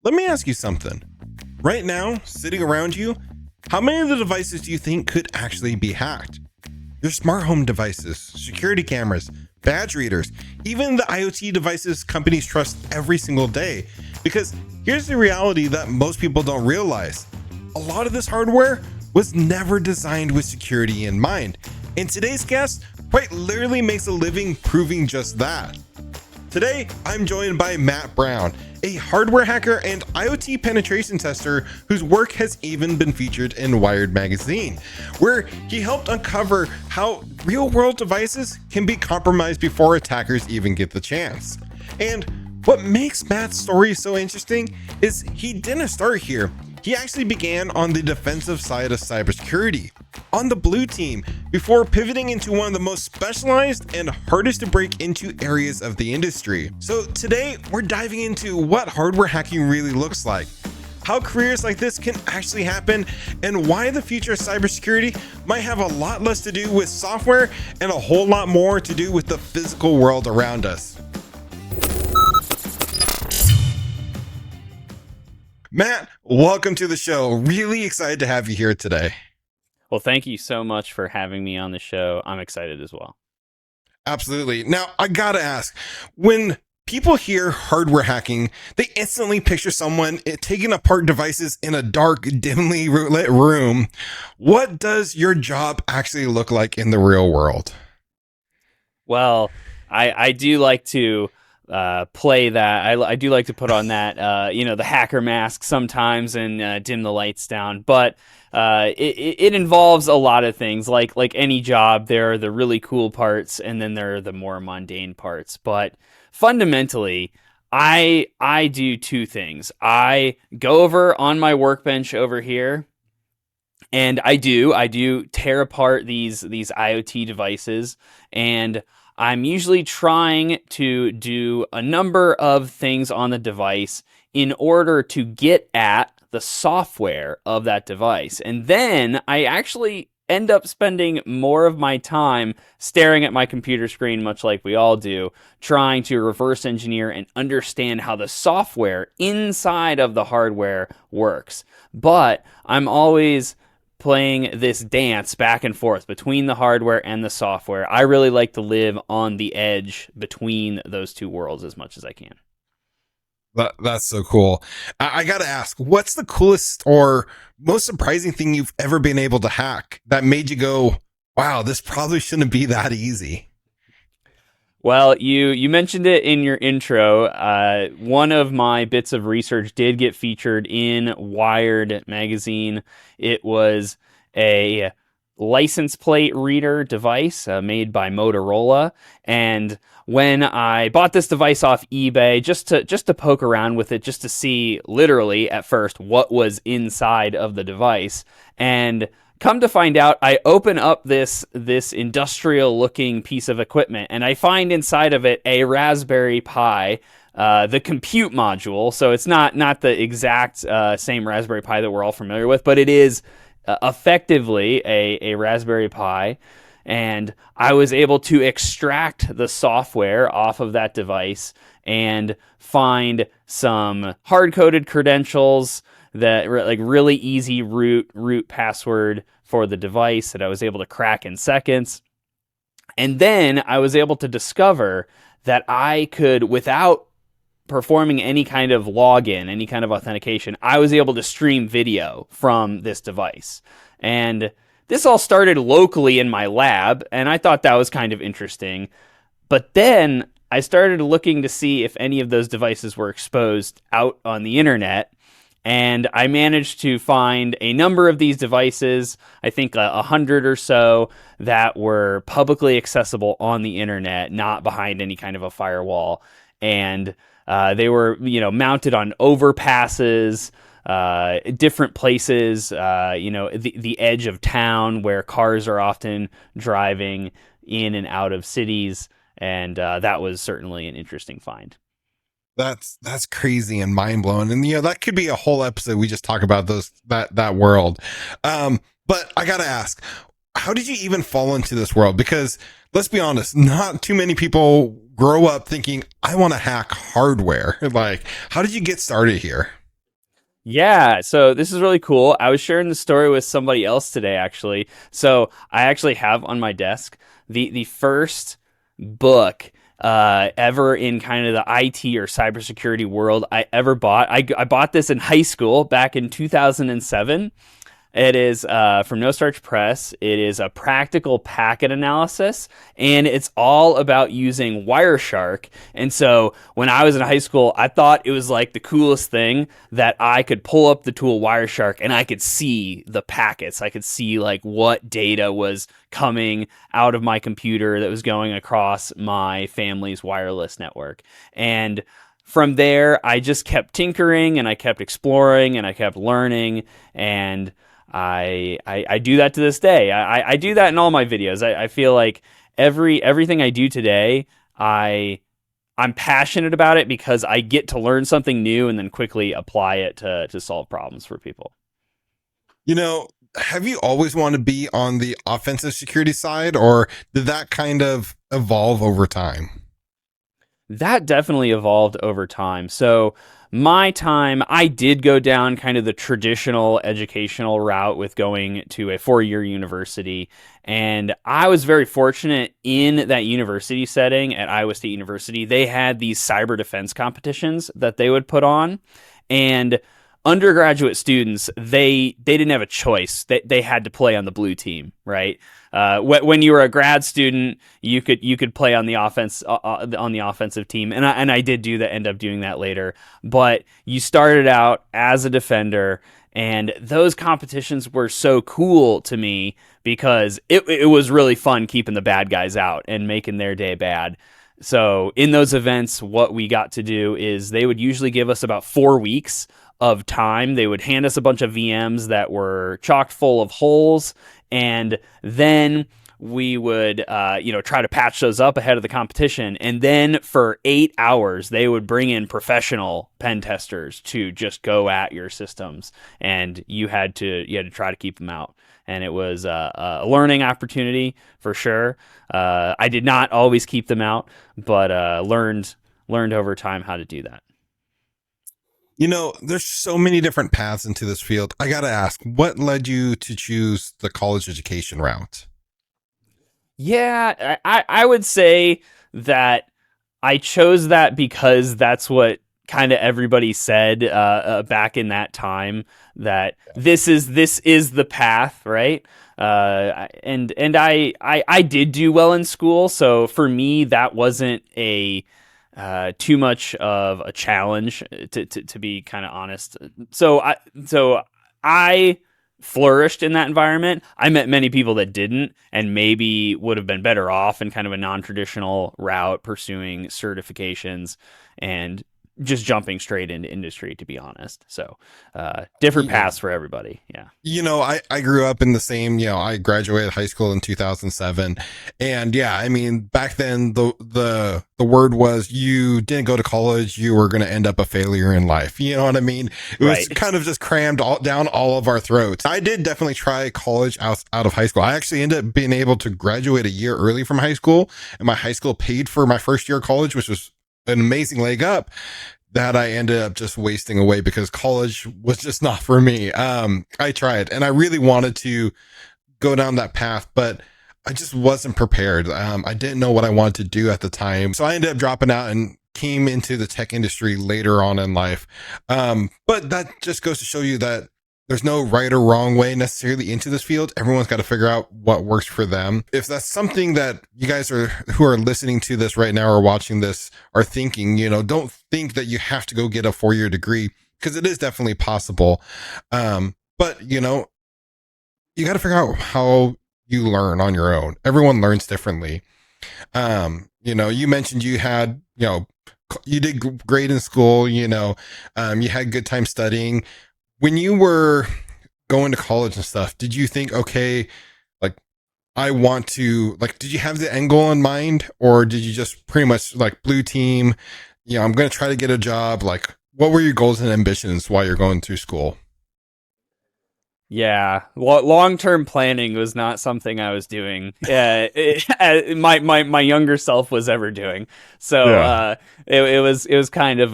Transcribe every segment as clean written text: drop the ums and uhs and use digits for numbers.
Let me ask you something. Right now, sitting around you, how many of the devices do you think could actually be hacked? Your smart home devices, security cameras, badge readers, even the IoT devices companies trust every single day. Because here's the reality that most people don't realize. A lot of this hardware was never designed with security in mind. And today's guest quite literally makes a living proving just that. Today, I'm joined by Matt Brown, a hardware hacker and IoT penetration tester whose work has even been featured in Wired magazine, where he helped uncover how real-world devices can be compromised before attackers even get the chance. And what makes Matt's story so interesting is he didn't start here. He actually began on the defensive side of cybersecurity, on the blue team, before pivoting into one of the most specialized and hardest to break into areas of the industry. So today, we're diving into what hardware hacking really looks like, how careers like this can actually happen, and why the future of cybersecurity might have a lot less to do with software and a whole lot more to do with the physical world around us. Matt, welcome to the show. Really excited to have you here today. Well, thank you so much for having me on the show. I'm excited as well. Absolutely. Now, I gotta ask, when people hear hardware hacking, they instantly picture someone taking apart devices in a dark, dimly lit room. What does your job actually look like in the real world? Well, I do like to play that. I do like to put on that, the hacker mask sometimes and dim the lights down. But it involves a lot of things. Like any job, there are the really cool parts, and then there are the more mundane parts. But fundamentally, I do two things. I go over on my workbench over here, and I do tear apart these IoT devices, and I'm usually trying to do a number of things on the device in order to get at the software of that device. And then I actually end up spending more of my time staring at my computer screen, much like we all do, trying to reverse engineer and understand how the software inside of the hardware works. But I'm always playing this dance back and forth between the hardware and the software. I really like to live on the edge between those two worlds as much as I can. That's so cool. I gotta ask, what's the coolest or most surprising thing you've ever been able to hack that made you go, wow, this probably shouldn't be that easy? Well, you mentioned it in your intro. One of my bits of research did get featured in Wired magazine. It was a license plate reader device made by Motorola. And when I bought this device off eBay, just to poke around with it, just to see literally at first what was inside of the device, and come to find out, I open up this industrial-looking piece of equipment, and I find inside of it a Raspberry Pi, the compute module. So it's not the exact same Raspberry Pi that we're all familiar with, but it is effectively a Raspberry Pi. And I was able to extract the software off of that device and find some hard-coded credentials that like really easy root password for the device that I was able to crack in seconds. And then I was able to discover that I could, without performing any kind of login, any kind of authentication, I was able to stream video from this device. And this all started locally in my lab, and I thought that was kind of interesting. But then I started looking to see if any of those devices were exposed out on the internet. And I managed to find a number of these devices, I think 100 or so, that were publicly accessible on the internet, not behind any kind of a firewall. And they were, mounted on overpasses, different places, the edge of town where cars are often driving in and out of cities. And that was certainly an interesting find. That's crazy and mind blowing. And that could be a whole episode. We just talk about that world. But I got to ask, how did you even fall into this world? Because let's be honest, not too many people grow up thinking, I want to hack hardware. Like, how did you get started here? Yeah, so this is really cool. I was sharing the story with somebody else today, actually. So I actually have on my desk the first book ever in kind of the IT or cybersecurity world I ever bought. I bought this in high school back in 2007. It is from No Starch Press. It is a practical packet analysis, and it's all about using Wireshark. And so when I was in high school, I thought it was like the coolest thing that I could pull up the tool Wireshark and I could see the packets. I could see like what data was coming out of my computer that was going across my family's wireless network. And from there, I just kept tinkering and I kept exploring and I kept learning and I do that to this day. I do that in all my videos. I feel like everything I do today, I'm passionate about it because I get to learn something new and then quickly apply it to solve problems for people. You know, have you always wanted to be on the offensive security side, or did that kind of evolve over time? That definitely evolved over time. So my time, I did go down kind of the traditional educational route with going to a 4-year university. And I was very fortunate in that university setting at Iowa State University. They had these cyber defense competitions that they would put on. And undergraduate students, they didn't have a choice. They had to play on the blue team, right? When you were a grad student, you could play on the offensive team, and I did do that. End up doing that later, but you started out as a defender, and those competitions were so cool to me because it was really fun keeping the bad guys out and making their day bad. So in those events, what we got to do is they would usually give us about 4 weeks of time. They would hand us a bunch of VMs that were chock full of holes, and then we would try to patch those up ahead of the competition. And then for 8 hours, they would bring in professional pen testers to just go at your systems, and you had to try to keep them out. And it was a learning opportunity for sure. I did not always keep them out, but learned over time how to do that. You know, there's so many different paths into this field. I got to ask, what led you to choose the college education route? Yeah, I would say that I chose that because that's what kind of everybody said back in that time, that this is the path, right? And I did do well in school, so for me that wasn't a too much of a challenge to be kind of honest. So I flourished in that environment. I met many people that didn't and maybe would have been better off in kind of a non-traditional route, pursuing certifications and just jumping straight into industry, to be honest. So different Yeah. paths for everybody. Yeah. You know, I grew up in the same, I graduated high school in 2007. And yeah, I mean, back then the word was you didn't go to college, you were going to end up a failure in life. You know what I mean? It was Right. kind of just crammed down all of our throats. I did definitely try college out of high school. I actually ended up being able to graduate a year early from high school, and my high school paid for my first year of college, which was an amazing leg up that I ended up just wasting away because college was just not for me. I tried and I really wanted to go down that path, but I just wasn't prepared. I didn't know what I wanted to do at the time. So I ended up dropping out and came into the tech industry later on in life. But that just goes to show you that there's no right or wrong way necessarily into this field. Everyone's got to figure out what works for them. If that's something that you guys who are listening to this right now or watching this are thinking, don't think that you have to go get a 4-year degree, because it is definitely possible. But you got to figure out how you learn on your own. Everyone learns differently. You mentioned you had, you did great in school, you had good time studying. When you were going to college and stuff, did you think, okay, like I want to, like, did you have the end goal in mind, or did you just pretty much like blue team, I'm going to try to get a job? Like, what were your goals and ambitions while you're going through school? Yeah, long-term planning was not something I was doing. My younger self was ever doing. So Yeah. it was kind of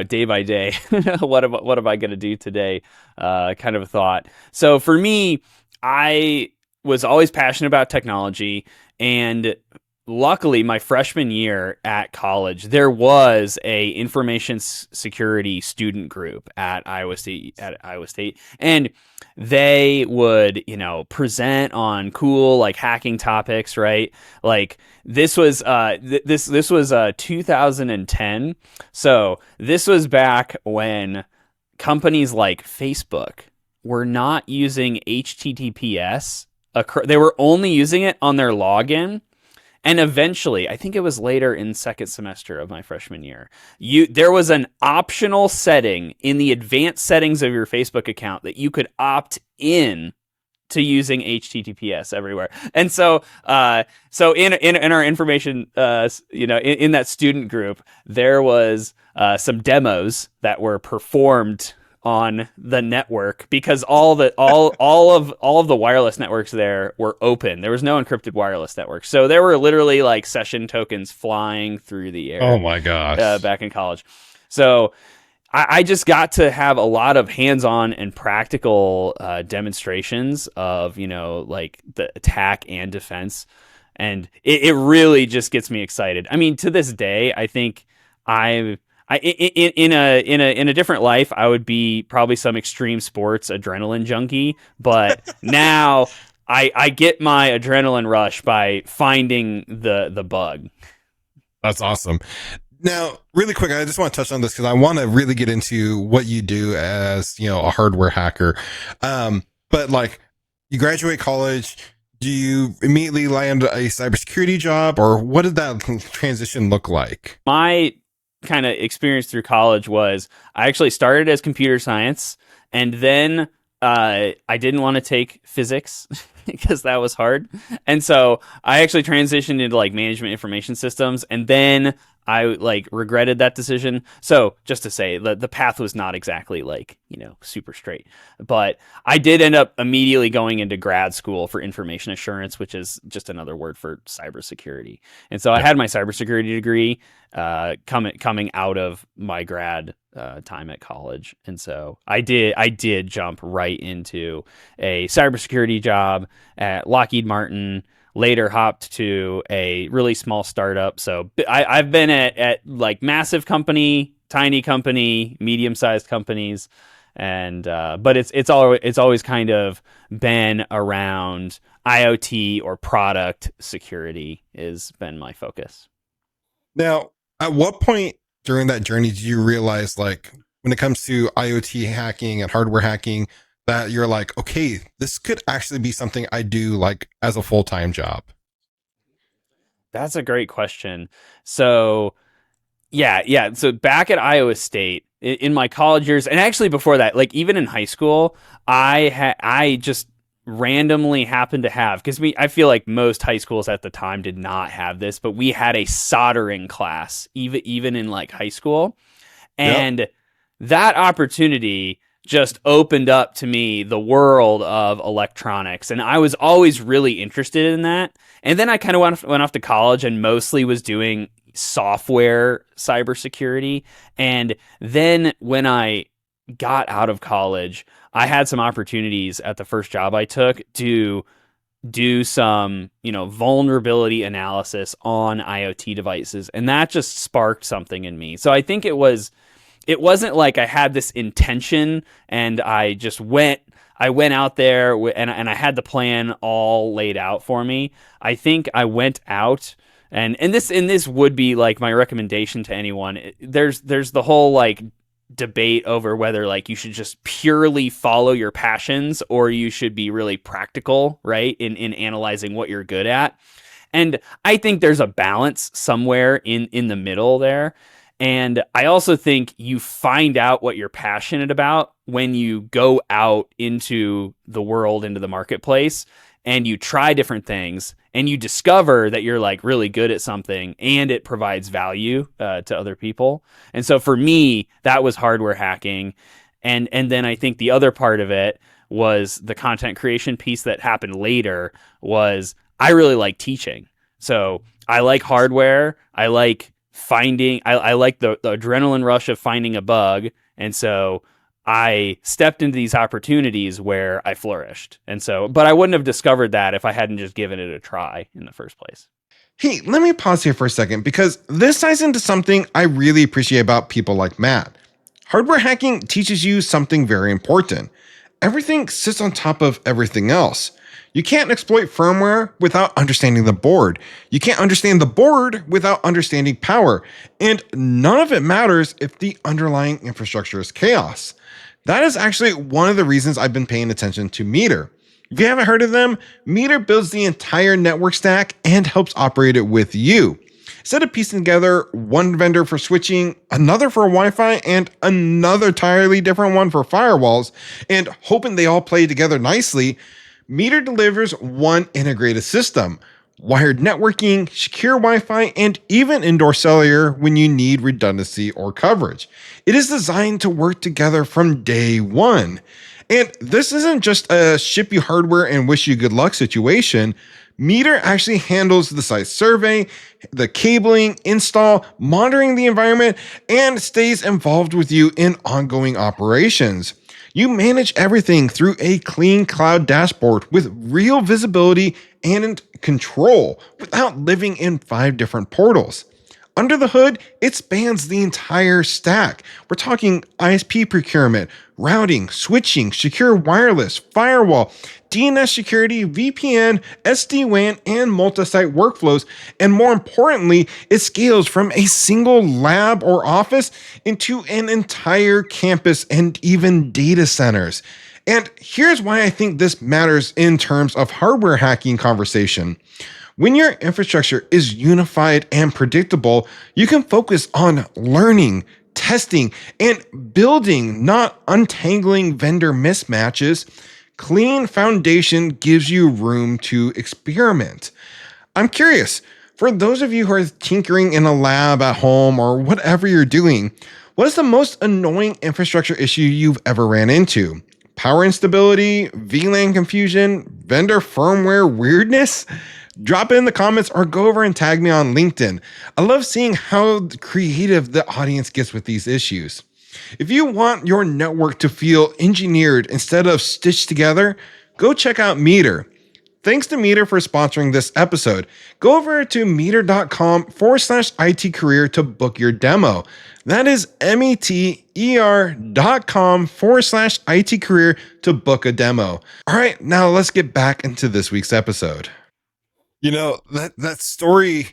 day by day. What am I going to do today? Kind of a thought. So for me, I was always passionate about technology, and luckily my freshman year at college there was a information security student group at Iowa State, and they would present on cool like hacking topics, right? Like this was this was 2010. So this was back when companies like Facebook were not using HTTPS. They were only using it on their login. And eventually, I think it was later in second semester of my freshman year, there was an optional setting in the advanced settings of your Facebook account that you could opt in to using HTTPS everywhere. And so in our information, in that student group, there was some demos that were performed on the network, because all of the wireless networks there were open. There was no encrypted wireless network. So there were literally like session tokens flying through the Oh air my gosh. back in college. So I just got to have a lot of hands-on and practical demonstrations of, like the attack and defense. And it really just gets me excited. I mean, to this day, I think in a different life, I would be probably some extreme sports adrenaline junkie, but now I get my adrenaline rush by finding the bug. That's awesome. Now, really quick, I just want to touch on this because I want to really get into what you do as, a hardware hacker. But like, you graduate college, do you immediately land a cybersecurity job, or what did that transition look like? My kind of experience through college was I actually started as computer science, and then I didn't want to take physics because that was hard. And so I actually transitioned into like management information systems, and then I like regretted that decision. So just to say, the path was not exactly like, super straight. But I did end up immediately going into grad school for information assurance, which is just another word for cybersecurity. And so I had my cybersecurity degree coming out of my grad time at college. And so I did jump right into a cybersecurity job at Lockheed Martin. Later hopped to a really small startup. So I've been at like massive company, tiny company, medium-sized companies, and but it's always kind of been around IoT or product security has been my focus. Now, at what point during that journey did you realize, like, when it comes to IoT hacking and hardware hacking, that you're like, okay, this could actually be something I do like as a full-time job? That's a great question. So yeah. So back at Iowa State in my college years, and actually before that, like even in high school, I just randomly happened to have, because I feel like most high schools at the time did not have this, but we had a soldering class even in like high school, and that opportunity just opened up to me the world of electronics, and I was always really interested in that. And then I kind of went off to college and mostly was doing software cybersecurity. And then when I got out of college, I had some opportunities at the first job I took to do some, vulnerability analysis on IoT devices, and that just sparked something in me. So I think it wasn't like I had this intention and I went out there and I had the plan all laid out for me. I think I went out and this would be like my recommendation to anyone. There's the whole like debate over whether like you should just purely follow your passions or you should be really practical, right? In analyzing what you're good at. And I think there's a balance somewhere in the middle there. And I also think you find out what you're passionate about when you go out into the world, into the marketplace, and you try different things and you discover that you're like really good at something and it provides value to other people. And so for me, that was hardware hacking. And then I think the other part of it was the content creation piece that happened later. Was I really like teaching. So I like hardware. I like finding, I like the adrenaline rush of finding a bug. And so I stepped into these opportunities where I flourished. And so, but I wouldn't have discovered that if I hadn't just given it a try in the first place. Hey, let me pause here for a second because this ties into something I really appreciate about people like Matt. Hardware hacking teaches you something very important. Everything sits on top of everything else. You can't exploit firmware without understanding the board. You can't understand the board without understanding power. And none of it matters if the underlying infrastructure is chaos. That is actually one of the reasons I've been paying attention to Meter. If you haven't heard of them, Meter builds the entire network stack and helps operate it with you. Instead of piecing together one vendor for switching, another for Wi-Fi, and another entirely different one for firewalls, and hoping they all play together nicely, Meter delivers one integrated system. Wired networking, secure Wi-Fi, and even indoor cellular when you need redundancy or coverage. It is designed to work together from day one. And this isn't just a ship you hardware and wish you good luck situation. Meter actually handles the site survey, the cabling, install, monitoring the environment, and stays involved with you in ongoing operations. You manage everything through a clean cloud dashboard with real visibility and control without living in 5 different portals. Under the hood, it spans the entire stack. We're talking ISP procurement, routing, switching, secure wireless, firewall, DNS security, VPN, SD-WAN, and multi-site workflows. And more importantly, it scales from a single lab or office into an entire campus and even data centers. And here's why I think this matters in terms of hardware hacking conversation. When your infrastructure is unified and predictable, you can focus on learning, testing, and building, not untangling vendor mismatches. Clean foundation gives you room to experiment. I'm curious, for those of you who are tinkering in a lab at home or whatever you're doing, what is the most annoying infrastructure issue you've ever ran into? Power instability, VLAN confusion, vendor firmware weirdness? Drop it in the comments or go over and tag me on LinkedIn. I love seeing how creative the audience gets with these issues. If you want your network to feel engineered instead of stitched together, go check out Meter. Thanks to Meter for sponsoring this episode. Go over to meter.com/IT career to book your demo. That is meter.com/IT career to book a demo. All right, now let's get back into this week's episode. You know, that story,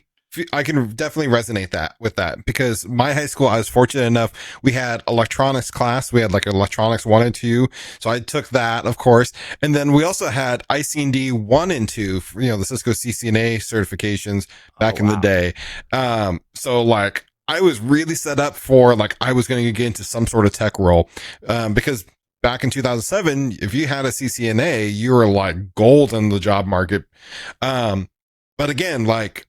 I can definitely resonate with that because my high school, I was fortunate enough, we had electronics class. We had like electronics 1 and 2. So I took that, of course. And then we also had IC&D 1 and 2, the Cisco CCNA certifications back in the day. So like I was really set up for like, I was going to get into some sort of tech role, because back in 2007, if you had a CCNA, you were like gold in the job market. But again, like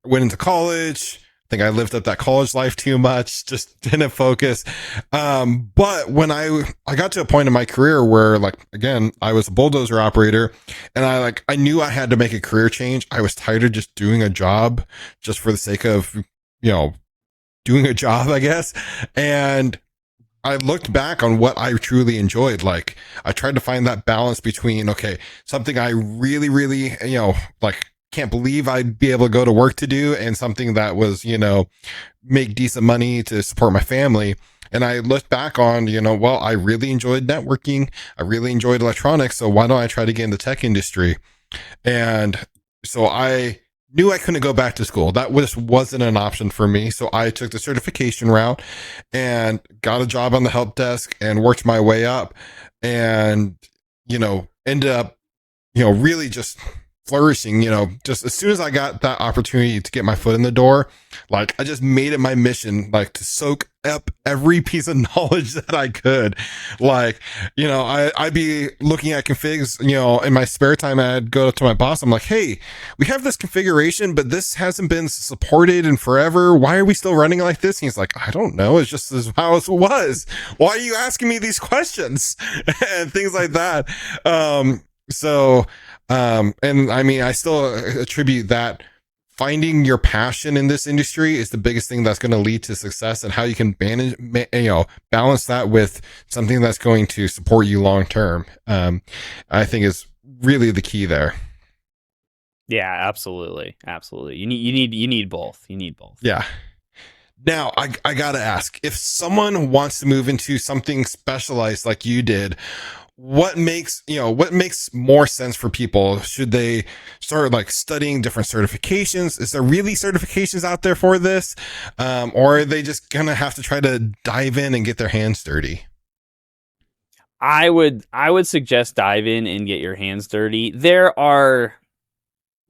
went into college. I think I lived up that college life too much, just didn't focus. But when I got to a point in my career where like, again, I was a bulldozer operator and I knew I had to make a career change. I was tired of just doing a job just for the sake of, doing a job, I guess. And I looked back on what I truly enjoyed. Like I tried to find that balance between, okay, something I really, really, can't believe I'd be able to go to work to do and something that was, make decent money to support my family. And I looked back on, I really enjoyed networking. I really enjoyed electronics. So why don't I try to get in the tech industry? And so I knew I couldn't go back to school. That just wasn't an option for me. So I took the certification route and got a job on the help desk and worked my way up and, ended up, really just flourishing, just as soon as I got that opportunity to get my foot in the door, like I just made it my mission, like to soak up every piece of knowledge that I could. Like, I'd be looking at configs, in my spare time. I'd go to my boss. I'm like, hey, we have this configuration, but this hasn't been supported in forever. Why are we still running like this? And he's like, I don't know. It's just how it was. Why are you asking me these questions? And things like that. And I mean, I still attribute that finding your passion in this industry is the biggest thing that's going to lead to success, and how you can balance that with something that's going to support you long term. I think is really the key there. Yeah, absolutely. You need both. Yeah. Now, I gotta ask, if someone wants to move into something specialized like you did, what makes more sense for people? Should they start like studying different certifications? Is there really certifications out there for this? Or are they just gonna have to try to dive in and get their hands dirty? I would suggest dive in and get your hands dirty. There are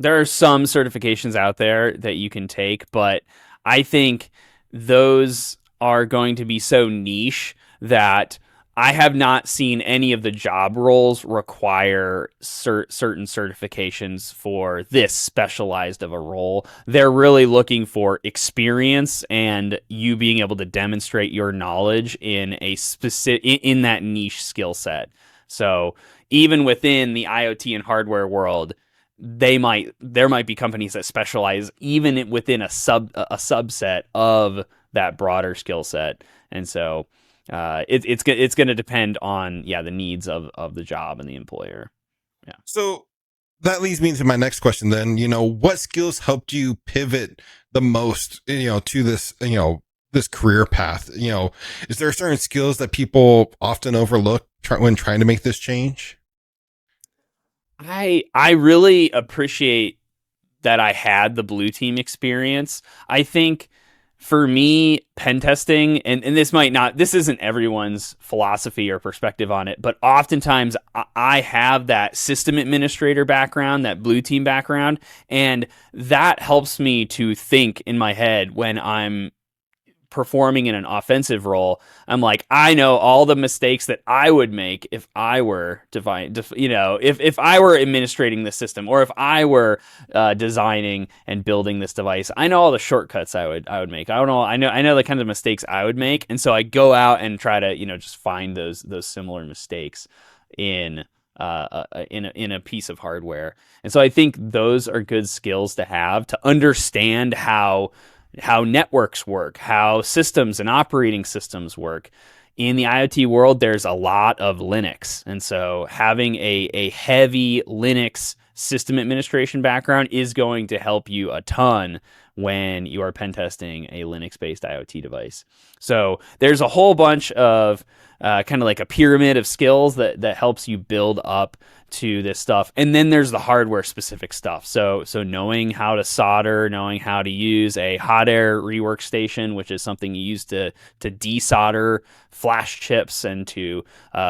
some certifications out there that you can take, but I think those are going to be so niche that I have not seen any of the job roles require certain certifications for this specialized of a role. They're really looking for experience and you being able to demonstrate your knowledge in in that niche skill set. So even within the IoT and hardware world, there might be companies that specialize even within a subset of that broader skill set, and so it's going to depend on the needs of the job and the employer. Yeah. So that leads me to my next question. Then, what skills helped you pivot the most, to this, this career path? Is there certain skills that people often overlook when trying to make this change? I really appreciate that I had the blue team experience. I think for me, pen testing, and this isn't everyone's philosophy or perspective on it, but oftentimes I have that system administrator background, that blue team background, and that helps me to think in my head when I'm performing in an offensive role. I'm like, I know all the mistakes that I would make if I were if I were administrating the system, or if I were designing and building this device. I know all the shortcuts I would make. I know the kind of mistakes I would make, and so I go out and try to just find those similar mistakes in a piece of hardware. And so I think those are good skills to have, to understand how networks work, how systems and operating systems work. In the IoT world, there's a lot of Linux. And so having a heavy Linux system administration background is going to help you a ton when you are pen testing a Linux-based IoT device. So there's a whole bunch of kind of like a pyramid of skills that helps you build up to this stuff. And then there's the hardware specific stuff. So knowing how to solder, knowing how to use a hot air rework station, which is something you use to desolder flash chips and to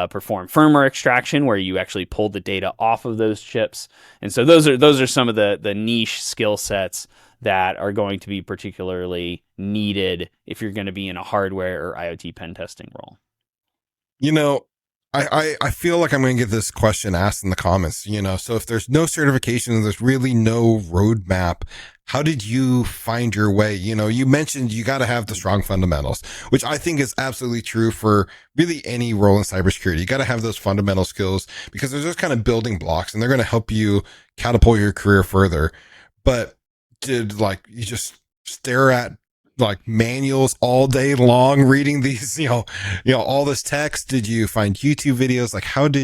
perform firmware extraction, where you actually pull the data off of those chips. And so those are some of the niche skill sets that are going to be particularly needed if you're going to be in a hardware or IoT pen testing role. I feel like I'm going to get this question asked in the comments, so if there's no certification, there's really no roadmap. How did you find your way? You mentioned you got to have the strong fundamentals, which I think is absolutely true for really any role in cybersecurity. You got to have those fundamental skills because they're just kind of building blocks and they're going to help you catapult your career further. But did you just stare at manuals all day long reading these, all this text? Did you find YouTube videos? How do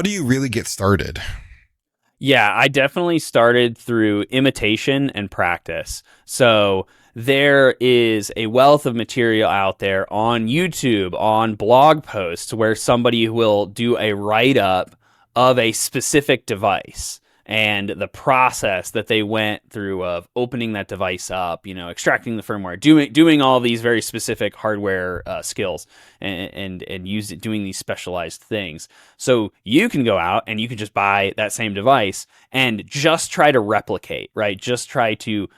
you really get started? Yeah, I definitely started through imitation and practice. So there is a wealth of material out there on YouTube, on blog posts, where somebody will do a write-up of a specific device. and the process that they went through of opening that device up, extracting the firmware, doing all these very specific hardware skills, and doing these specialized things. So you can go out and you can just buy that same device and just try to replicate, right? Just try to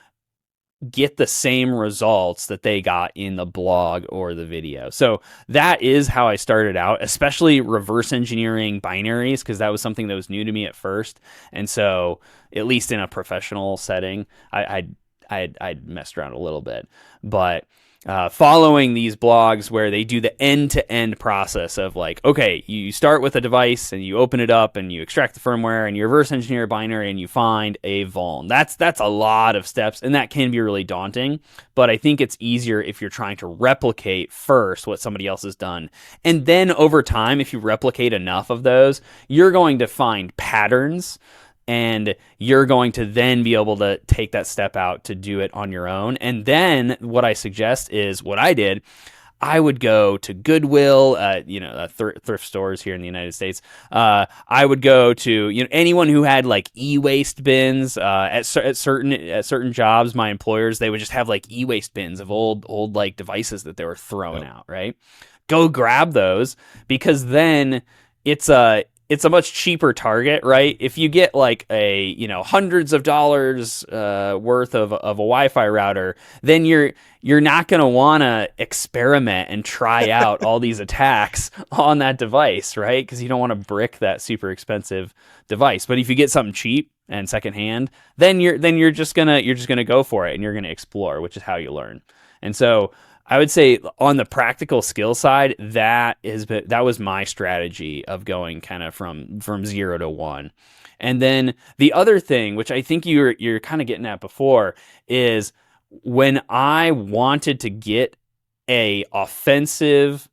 get the same results that they got in the blog or the video. So that is how I started out, especially reverse engineering binaries, because that was something that was new to me at first. And so, at least in a professional setting, I'd messed around a little bit, but following these blogs where they do the end-to-end process of like, okay, you start with a device and you open it up and you extract the firmware and you reverse engineer a binary and you find a vuln. That's a lot of steps, and that can be really daunting, but I think it's easier if you're trying to replicate first what somebody else has done. And then over time, if you replicate enough of those, you're going to find patterns, and you're going to then be able to take that step out to do it on your own. And then what I suggest is what I did. I would go to Goodwill, thrift stores here in the United States. I would go to anyone who had like e-waste bins at certain jobs. My employers, they would just have like e-waste bins of old like devices that they were throwing out. Right, go grab those, because then it's a much cheaper target, right? If you get like a hundreds of dollars worth of a Wi-Fi router, then you're not going to want to experiment and try out all these attacks on that device, right? Because you don't want to brick that super expensive device. But if you get something cheap and secondhand, then you're just gonna go for it, and you're gonna explore, which is how you learn. And so I would say on the practical skill side, that was my strategy of going kind of from 0 to 1. And then the other thing, which I think you're kind of getting at before, is when I wanted to get a offensive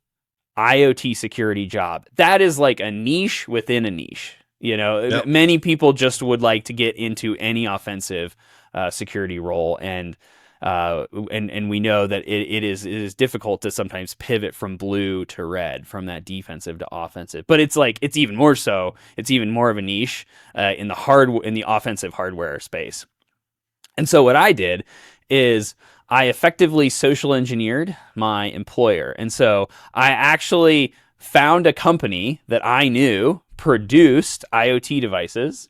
IoT security job, that is like a niche within a niche. Yep. Many people just would like to get into any offensive security role, and we know that it is difficult to sometimes pivot from blue to red, from that defensive to offensive. But it's even more so. It's even more of a niche in the offensive hardware space. And so what I did is I effectively social engineered my employer. And so I actually found a company that I knew produced IoT devices,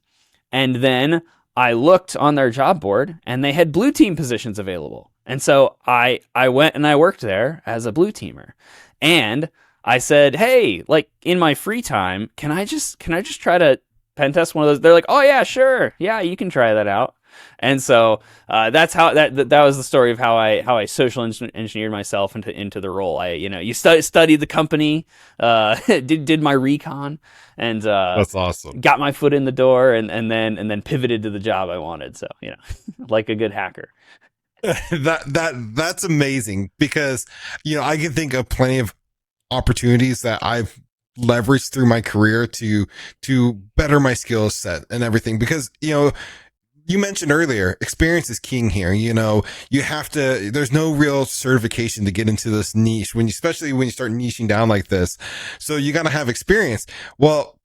and then I looked on their job board and they had blue team positions available. And so I went and I worked there as a blue teamer. And I said, hey, like in my free time, can I just try to pen test one of those? They're like, oh yeah, sure. Yeah, you can try that out. And so that's how that was the story of how I social engineered myself into the role. You studied the company, did my recon, and that's awesome. Got my foot in the door, and then pivoted to the job I wanted. So like a good hacker. That's amazing, because I can think of plenty of opportunities that I've leveraged through my career to better my skill set and everything, because you mentioned earlier, experience is king here. You have to, there's no real certification to get into this niche, especially when you start niching down like this. So you got to have experience. Well,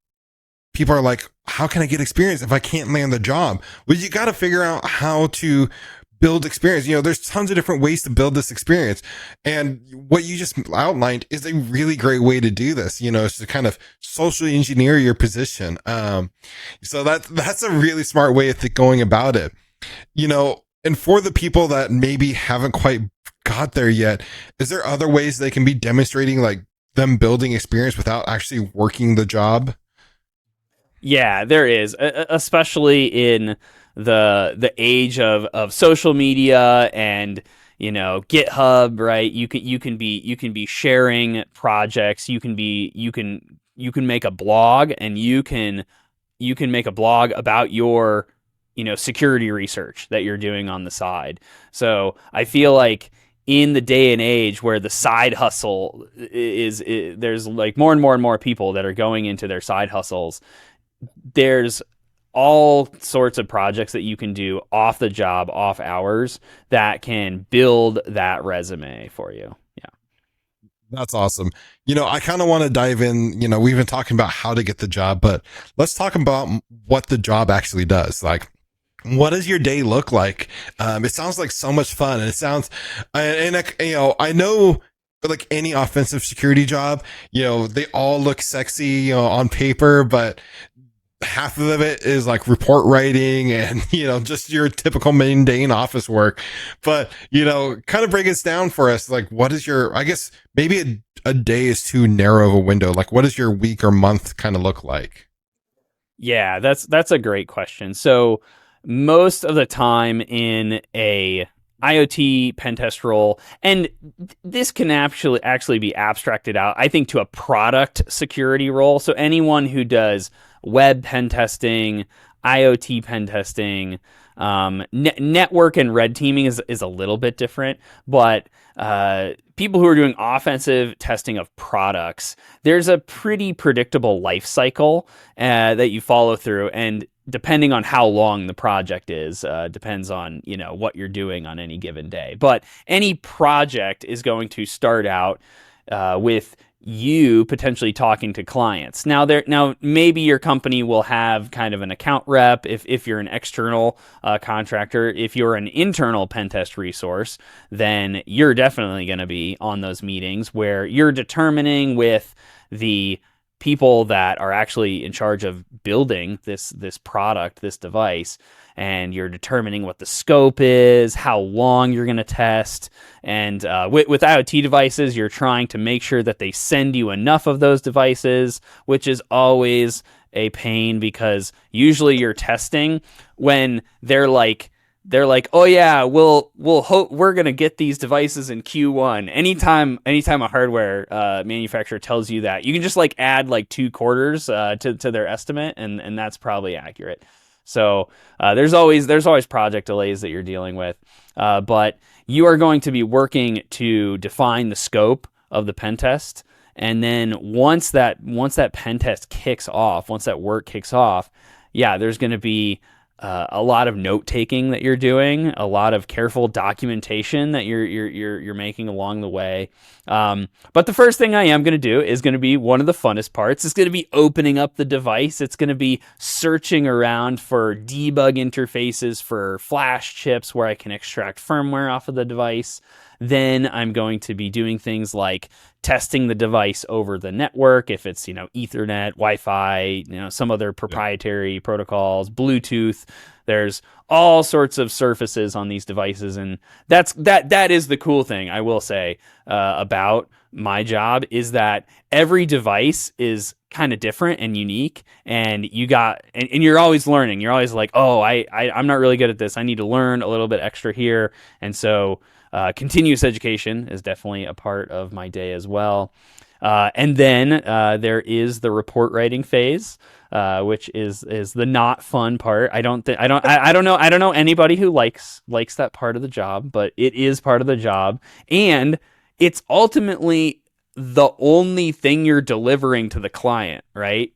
people are like, how can I get experience if I can't land the job? Well, you got to figure out how to build experience. There's tons of different ways to build this experience. And what you just outlined is a really great way to do this, is to kind of socially engineer your position. So that's a really smart way of going about it, and for the people that maybe haven't quite got there yet, is there other ways they can be demonstrating like them building experience without actually working the job? Yeah, there is, especially in the age of social media and GitHub, right? You can be sharing projects. You can make a blog, and you can make a blog about your security research that you're doing on the side. So I feel like in the day and age where the side hustle is there's like more and more people that are going into their side hustles. There's all sorts of projects that you can do off the job, off hours, that can build that resume for you. Yeah. That's awesome. I kind of want to dive in. We've been talking about how to get the job, but let's talk about what the job actually does. Like, what does your day look like? It sounds like so much fun, and it sounds, I know, like any offensive security job, they all look sexy, on paper, but half of it is like report writing and just your typical mundane office work. But kind of break this down for us. Like, what is your, I guess maybe a day is too narrow of a window. Like, what does your week or month kind of look like? Yeah, that's a great question. So most of the time in a IoT pen test role, and this can actually be abstracted out, I think, to a product security role. So anyone who does web pen testing, IoT pen testing, network and red teaming is a little bit different, but people who are doing offensive testing of products, there's a pretty predictable life cycle that you follow through, and depending on how long the project is, depends on what you're doing on any given day. But any project is going to start out with you potentially talking to clients. Now maybe your company will have kind of an account rep if you're an external contractor. If you're an internal pen test resource, then you're definitely going to be on those meetings where you're determining with the people that are actually in charge of building this product, this device, and you're determining what the scope is, how long you're going to test. And with IoT devices, you're trying to make sure that they send you enough of those devices, which is always a pain because usually you're testing when they're like, oh yeah, we're gonna get these devices in Q1. Anytime a hardware manufacturer tells you that, you can just like add like 2 quarters to their estimate, and that's probably accurate. So there's always project delays that you're dealing with, but you are going to be working to define the scope of the pen test, and then once that pen test kicks off, once that work kicks off, yeah, there's going to be a lot of note taking that you're doing, a lot of careful documentation that you're making along the way. But the first thing I am going to do is going to be one of the funnest parts. It's going to be opening up the device. It's going to be searching around for debug interfaces for flash chips where I can extract firmware off of the device. Then I'm going to be doing things like testing the device over the network, if it's, Ethernet, Wi-Fi, some other proprietary protocols, Bluetooth. There's all sorts of surfaces on these devices, and that is the cool thing, I will say, about my job, is that every device is kind of different and unique, and you're always learning. You're always like, oh, I'm not really good at this. I need to learn a little bit extra here, and so continuous education is definitely a part of my day as well. And then there is the report writing phase, which is the not fun part. I don't know anybody who likes that part of the job, but it is part of the job, and it's ultimately the only thing you're delivering to the client, right?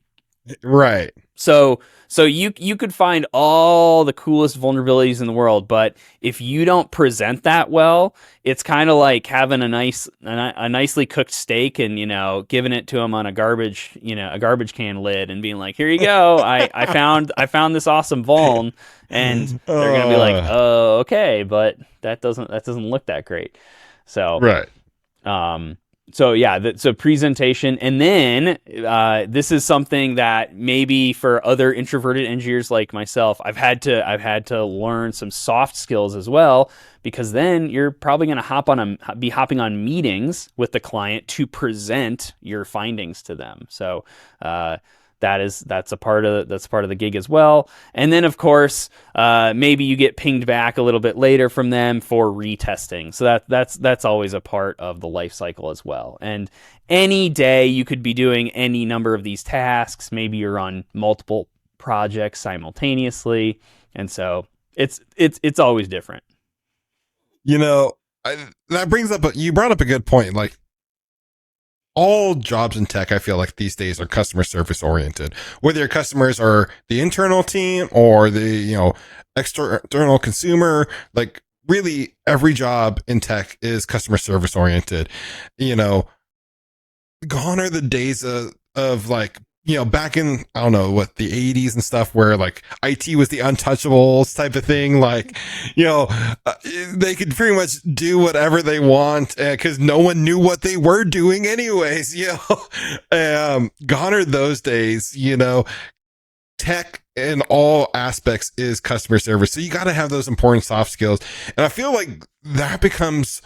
Right. So you could find all the coolest vulnerabilities in the world, but if you don't present that well, it's kind of like having a nicely cooked steak and giving it to them on a garbage can lid and being like, here you go, I found this awesome vuln, and they're gonna be like, oh, okay, but that doesn't look that great. So right. So yeah, so presentation, and then this is something that maybe for other introverted engineers like myself, I've had to learn some soft skills as well, because then you're probably going to be hopping on meetings with the client to present your findings to them. So that's a part of the gig as well. And then of course, maybe you get pinged back a little bit later from them for retesting. So that's always a part of the life cycle as well. And any day you could be doing any number of these tasks. Maybe you're on multiple projects simultaneously, and so it's always different. That brings up you brought up a good point. Like, all jobs in tech, I feel like these days are customer service oriented. Whether your customers are the internal team or the external consumer, like really every job in tech is customer service oriented. gone are the days of like, back in, I don't know what, the 80s and stuff, where like IT was the untouchables type of thing. Like, you know, uh, they could pretty much do whatever they want because no one knew what they were doing anyways. Gone are those days. Tech in all aspects is customer service. So you got to have those important soft skills. And I feel like that becomes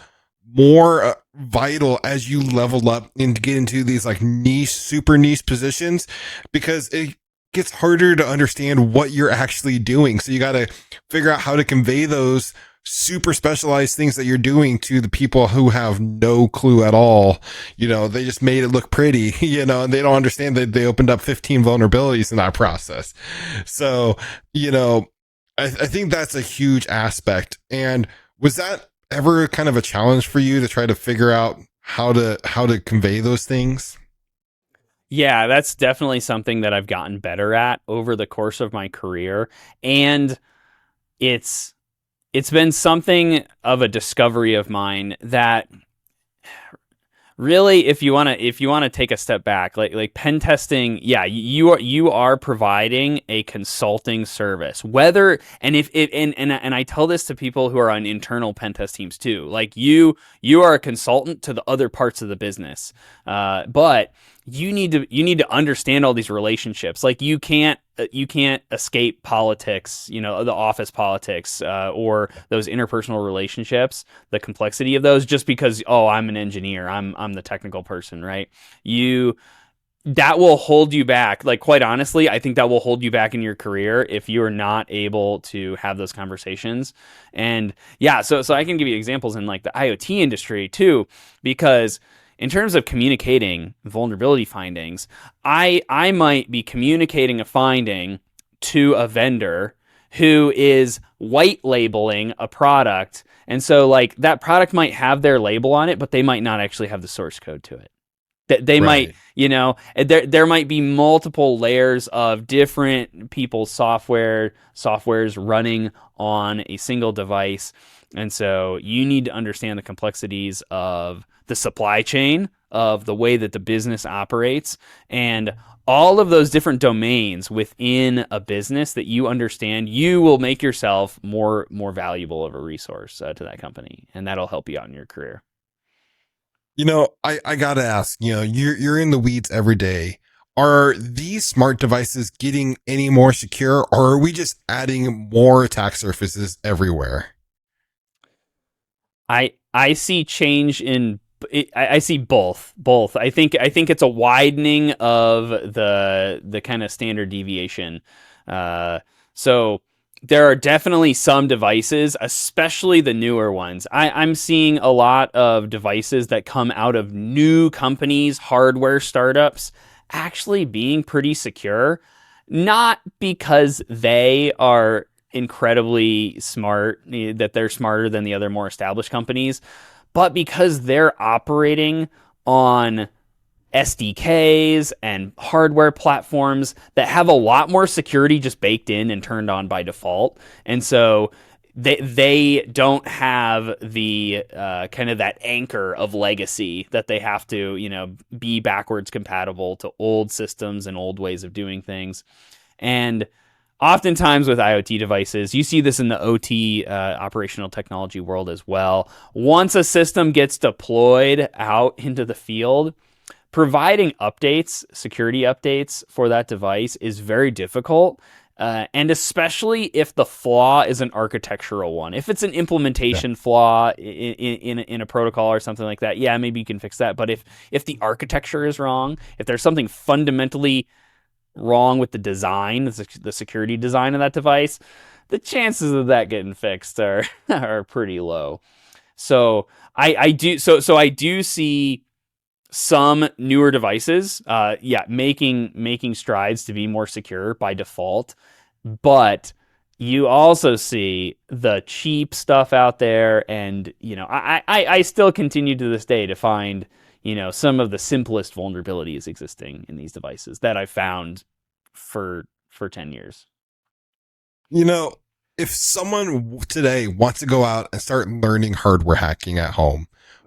more vital as you level up and get into these like niche, super niche positions, because it gets harder to understand what you're actually doing. So you got to figure out how to convey those super specialized things that you're doing to the people who have no clue at all. They just made it look pretty, and they don't understand that they opened up 15 vulnerabilities in that process. So, I think that's a huge aspect. And was that ever kind of a challenge for you to try to figure out how to convey those things? Yeah, that's definitely something that I've gotten better at over the course of my career. And it's it's been something of a discovery of mine that really, if you want to take a step back, like pen testing, yeah, you are providing a consulting service. Whether and if it and I tell this to people who are on internal pen test teams too. Like you are a consultant to the other parts of the business, but you need to understand all these relationships. Like you can't escape politics, the office politics, or those interpersonal relationships, the complexity of those, just because, oh, I'm an engineer, I'm the technical person, right? You That will hold you back. Like, quite honestly, I think that will hold you back in your career if you are not able to have those conversations. And yeah, so I can give you examples in like the IoT industry too, because in terms of communicating vulnerability findings, I might be communicating a finding to a vendor who is white labeling a product. And so like that product might have their label on it, but they might not actually have the source code to it. They might, Right. there might be multiple layers of different people's softwares running on a single device. And so you need to understand the complexities of the supply chain, of the way that the business operates, and all of those different domains within a business that you understand. You will make yourself more valuable of a resource to that company, and that'll help you out in your career. I gotta ask, you're in the weeds every day. Are these smart devices getting any more secure, or are we just adding more attack surfaces everywhere? I see change in I see both. I think it's a widening of the kind of standard deviation. So there are definitely some devices, especially the newer ones. I'm seeing a lot of devices that come out of new companies, hardware startups, actually being pretty secure, not because they are incredibly smart, that they're smarter than the other more established companies, but because they're operating on SDKs and hardware platforms that have a lot more security just baked in and turned on by default. And so they don't have the kind of that anchor of legacy that they have to, be backwards compatible to old systems and old ways of doing things. And oftentimes with IoT devices, you see this in the OT, operational technology world as well. Once a system gets deployed out into the field, providing updates, security updates for that device is very difficult. And especially if the flaw is an architectural one. If it's an Yeah. implementation flaw in a protocol or something like that, yeah, maybe you can fix that. But if the architecture is wrong, if there's something fundamentally wrong with the design, the security design of that device, the chances of that getting fixed are are pretty low. So I do see some newer devices, yeah, making strides to be more secure by default, but you also see the cheap stuff out there, and I still continue to this day to find some of the simplest vulnerabilities existing in these devices that I've found for 10 years. You know, if someone today wants to go out and start learning hardware hacking at home,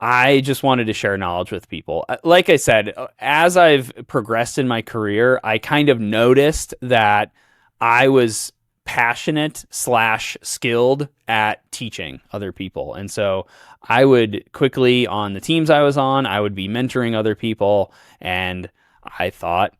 I just wanted to share knowledge with people. Like I said, as I've progressed in my career, I kind of noticed that I was passionate slash skilled at teaching other people. And so I would quickly, on the teams I was on, I would be mentoring other people. And I thought,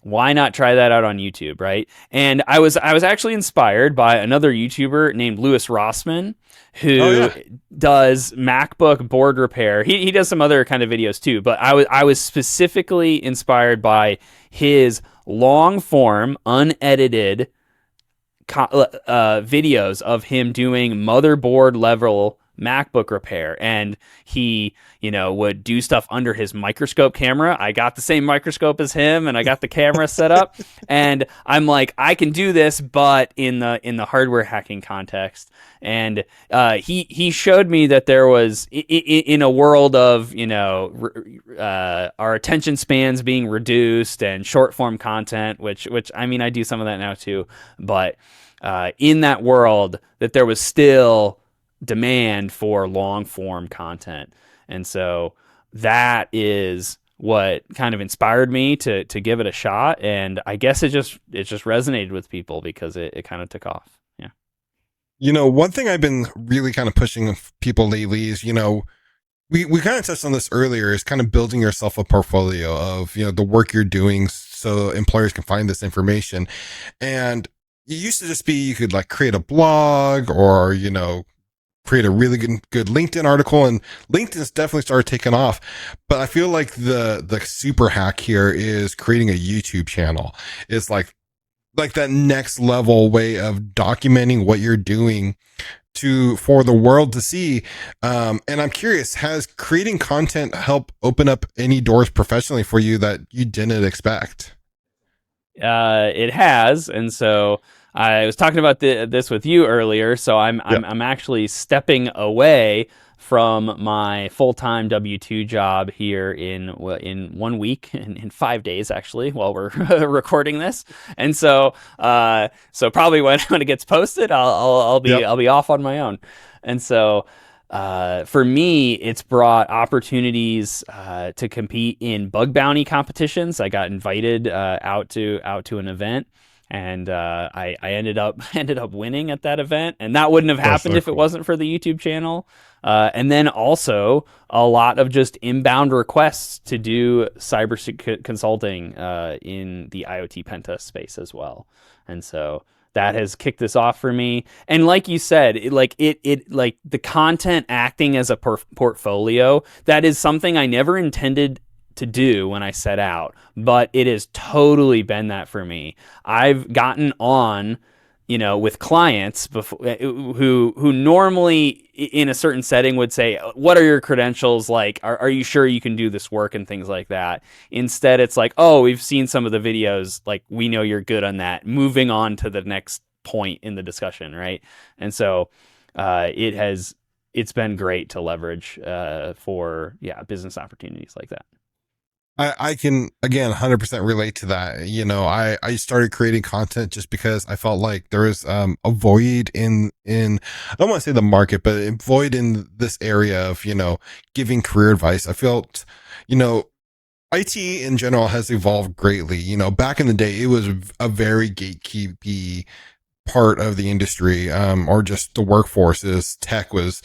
why not try that out on YouTube, right? And I was actually inspired by another YouTuber named Louis Rossman, Oh who yeah. does MacBook board repair. He does some other kind of videos too, but I was specifically inspired by his long form, unedited videos of him doing motherboard level MacBook repair, and he, would do stuff under his microscope camera. I got the same microscope as him, and I got the camera set up, and I'm like, I can do this, but in the hardware hacking context. And he showed me that there was in a world of our attention spans being reduced and short form content, which I mean, I do some of that now too, but in that world, that there was still demand for long form content. And so that is what kind of inspired me to give it a shot. And I guess it just resonated with people because it kind of took off. Yeah. One thing I've been really kind of pushing people lately is, we kind of touched on this earlier, is kind of building yourself a portfolio of, the work you're doing so employers can find this information. And it used to just be, you could like create a blog or, create a really good LinkedIn article, and LinkedIn's definitely started taking off. But I feel like the super hack here is creating a YouTube channel. It's like that next level way of documenting what you're doing for the world to see. And I'm curious, has creating content help open up any doors professionally for you that you didn't expect? It has, and so I was talking about this with you earlier. So I'm actually stepping away from my full-time W-2 job here in 1 week, in 5 days actually, while we're recording this. And so probably when it gets posted, I'll be off on my own. And so for me, it's brought opportunities to compete in bug bounty competitions. I got invited out to an event, and I ended up winning at that event, and that wouldn't have happened if it wasn't for the YouTube channel. And then also a lot of just inbound requests to do cyber consulting in the IoT pentest space as well. And so that has kicked this off for me. And like you said, the content acting as a portfolio, that is something I never intended to do when I set out, but it has totally been that for me. I've gotten on, with clients before, who normally in a certain setting would say, what are your credentials? Like, are you sure you can do this work and things like that? Instead, it's like, oh, we've seen some of the videos. Like, we know you're good on that. Moving on to the next point in the discussion. Right. And so, it's been great to leverage, for business opportunities like that. I can, again, 100% relate to that. I started creating content just because I felt like there was a void I don't want to say the market, but a void in this area of, giving career advice. I felt, IT in general has evolved greatly. Back in the day, it was a very gatekeepy part of the industry, or just the workforces. Tech was,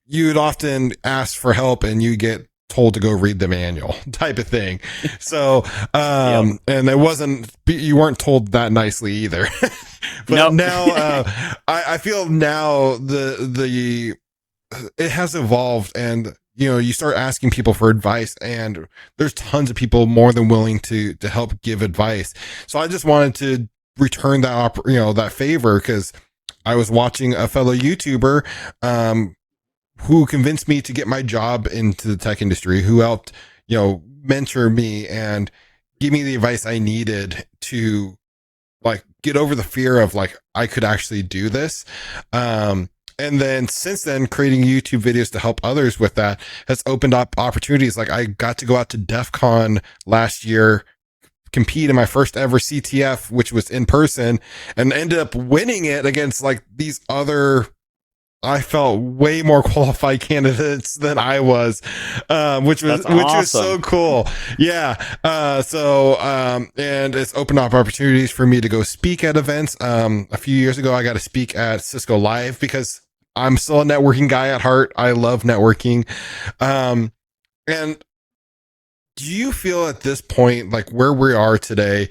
you'd often ask for help and you get told to go read the manual type of thing. So, and it wasn't, you weren't told that nicely either. But nope. Now, I feel now it has evolved, and, you start asking people for advice, and there's tons of people more than willing to help give advice. So I just wanted to return that favor, because I was watching a fellow YouTuber, who convinced me to get my job into the tech industry, who helped, mentor me and give me the advice I needed to like get over the fear of like, I could actually do this. And then since then, creating YouTube videos to help others with that has opened up opportunities. Like, I got to go out to DEF CON last year, compete in my first ever CTF, which was in person, and ended up winning it against like these other I felt way more qualified candidates than I was, That's which was so awesome. cool. Yeah. And it's opened up opportunities for me to go speak at events. A few years ago, I got to speak at Cisco Live because I'm still a networking guy at heart. I love networking. And do you feel at this point, like where we are today,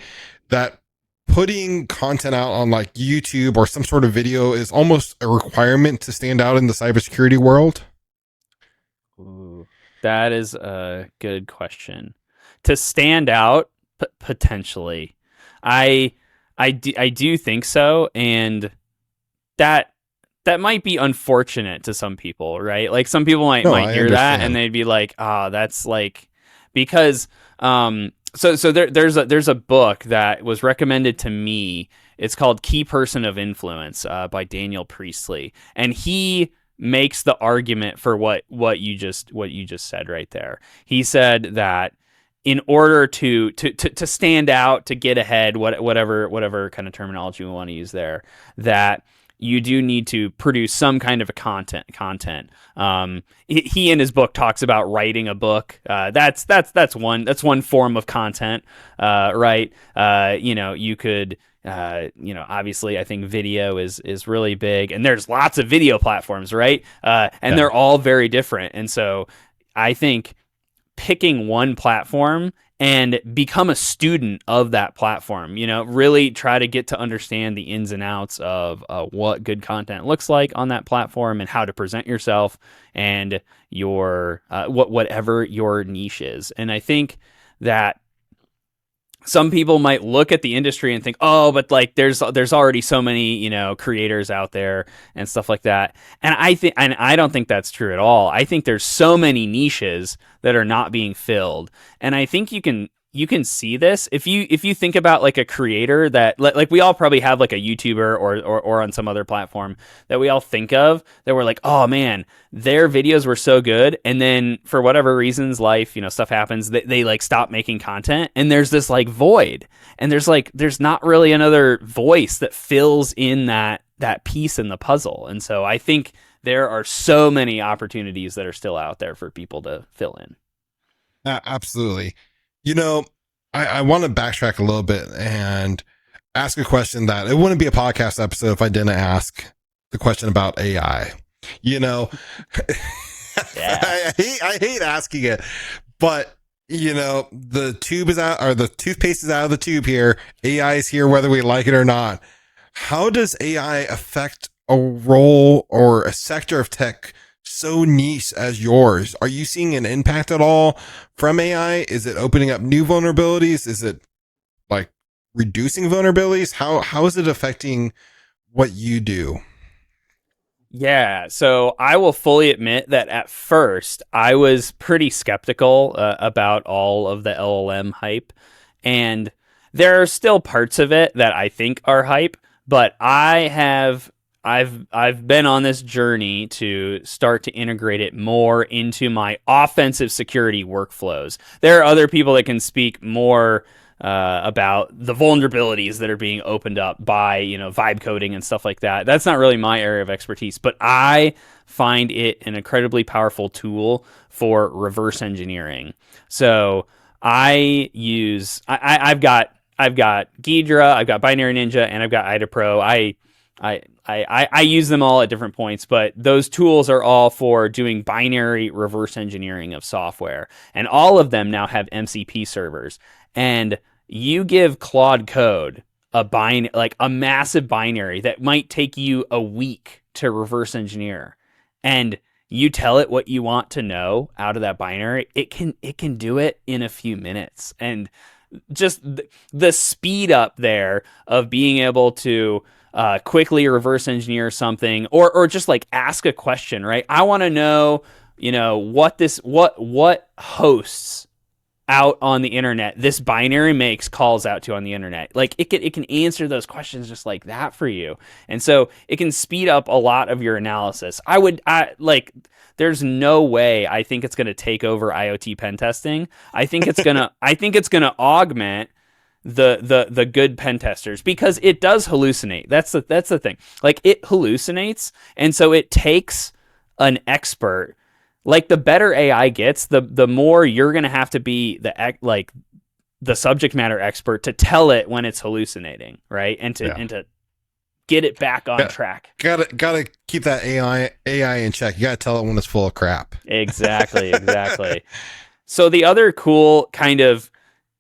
that putting content out on like YouTube or some sort of video is almost a requirement to stand out in the cybersecurity world? Ooh, that is a good question. To stand out, potentially, I I do think so, and that that might be unfortunate to some people, right? Like some people No, might I hear that and understand. they'd be like, "Ah, that's like," because there's a book that was recommended to me. It's called Key Person of Influence by Daniel Priestley, and he makes the argument for what you just said right there. He said that in order to stand out, to get ahead, whatever kind of terminology we want to use there, that you do need to produce some kind of a content. He in his book talks about writing a book. That's one form of content, right? You could. Obviously, I think video is really big, and there's lots of video platforms, right? And Yeah. they're all very different, and so I think picking one platform and become a student of that platform. Really try to get to understand the ins and outs of what good content looks like on that platform and how to present yourself and your whatever your niche is. And I think that some people might look at the industry and think, oh, but like there's already so many creators out there and stuff like that. And I don't think that's true at all. I think there's so many niches that are not being filled, and I think you can see this if you think about like a creator that like we all probably have like a YouTuber or on some other platform that we all think of that we're like, oh man, their videos were so good, and then for whatever reasons, life, stuff happens, they like stop making content, and there's this like void, and there's not really another voice that fills in that piece in the puzzle. And so I think there are so many opportunities that are still out there for people to fill in. Absolutely. You know, I want to backtrack a little bit and ask a question that it wouldn't be a podcast episode if I didn't ask the question about AI. You know, Yeah. I hate asking it, but the tube is out, or the toothpaste is out of the tube here. AI is here, whether we like it or not. How does AI affect a role or a sector of tech so niche as yours? Are you seeing an impact at all from AI? Is it opening up new vulnerabilities? Is it like reducing vulnerabilities? How is it affecting what you do? Yeah, so I will fully admit that at first I was pretty skeptical about all of the LLM hype, and there are still parts of it that I think are hype, but I've been on this journey to start to integrate it more into my offensive security workflows. There are other people that can speak more about the vulnerabilities that are being opened up by vibe coding and stuff like that. That's not really my area of expertise, but I find it an incredibly powerful tool for reverse engineering. So I've got Ghidra, I've got Binary Ninja, and I've got IDA Pro. I use them all at different points, but those tools are all for doing binary reverse engineering of software. And all of them now have MCP servers. And you give Claude Code like a massive binary that might take you a week to reverse engineer. And you tell it what you want to know out of that binary, it can do it in a few minutes. And just the speed up there of being able to quickly reverse engineer something, or just like ask a question, right? I want to know, what hosts out on the internet this binary makes calls out to on the internet. Like it can answer those questions just like that for you, and so it can speed up a lot of your analysis. There's no way I think it's going to take over IoT pen testing. I think it's gonna augment the good pen testers, because it does hallucinate. That's the thing. Like, it hallucinates, and so it takes an expert. Like, the better AI gets, the more you're gonna have to be the subject matter expert to tell it when it's hallucinating, right? And to get it back on track. Gotta keep that AI in check. You gotta tell it when it's full of crap. Exactly. So the other cool kind of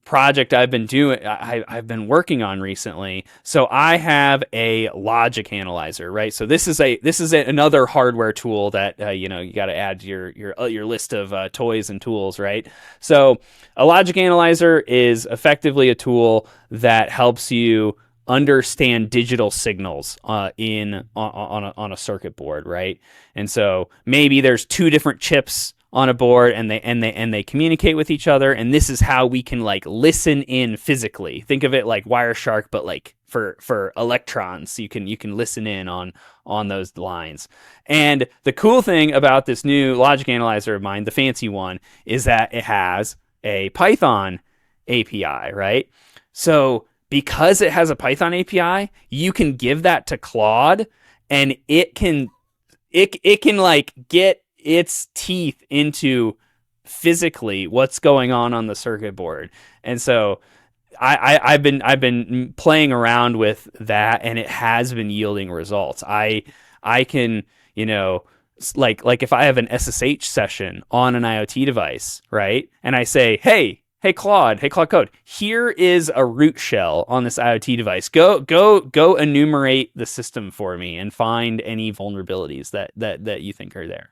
project I've been working on recently. So I have a logic analyzer, right? So this is another hardware tool that you got to add to your list of toys and tools, right? So a logic analyzer is effectively a tool that helps you understand digital signals on a circuit board, right? And so maybe there's two different chips on a board, and they communicate with each other, and this is how we can like listen in physically. Think of it like Wireshark, but like for electrons. You can listen in on those lines. And the cool thing about this new logic analyzer of mine, the fancy one, is that it has a Python API, right? So because it has a Python API, you can give that to Claude, and it can like get its teeth into physically what's going on the circuit board. And so I've been playing around with that, and it has been yielding results. I can, like if I have an SSH session on an IoT device, right? And I say, hey Claude Code, here is a root shell on this IoT device. Go enumerate the system for me and find any vulnerabilities that you think are there.